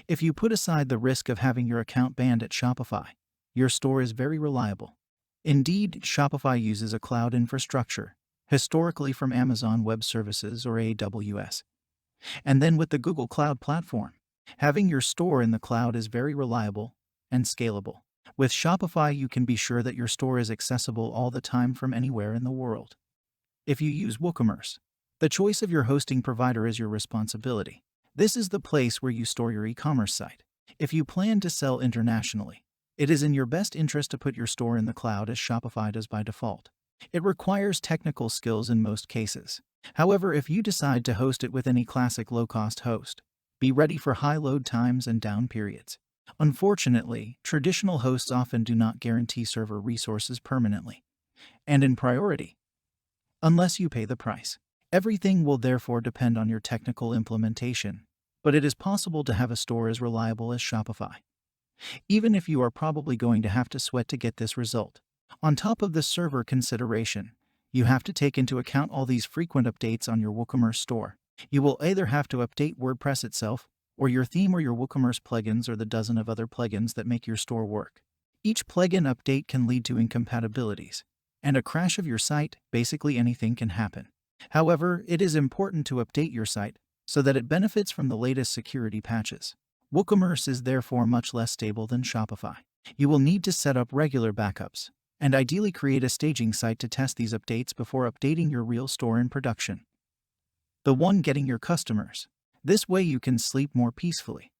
If you put aside the risk of having your account banned at Shopify, your store is very reliable. Indeed, Shopify uses a cloud infrastructure, historically from Amazon Web Services or AWS, and then with the Google Cloud Platform. Having your store in the cloud is very reliable and scalable. With Shopify, you can be sure that your store is accessible all the time from anywhere in the world. If you use WooCommerce, the choice of your hosting provider is your responsibility. This is the place where you store your e-commerce site. If you plan to sell internationally, it is in your best interest to put your store in the cloud as Shopify does by default. It requires technical skills in most cases. However, if you decide to host it with any classic low-cost host, be ready for high load times and down periods. Unfortunately, traditional hosts often do not guarantee server resources permanently and in priority, unless you pay the price. Everything will therefore depend on your technical implementation, but it is possible to have a store as reliable as Shopify, even if you are probably going to have to sweat to get this result. On top of the server consideration, you have to take into account all these frequent updates on your WooCommerce store. You will either have to update WordPress itself, or your theme or your WooCommerce plugins or the dozen of other plugins that make your store work. Each plugin update can lead to incompatibilities and a crash of your site. Basically anything can happen. However, it is important to update your site so that it benefits from the latest security patches. WooCommerce is therefore much less stable than Shopify. You will need to set up regular backups and ideally create a staging site to test these updates before updating your real store in production, the one getting your customers. This way you can sleep more peacefully.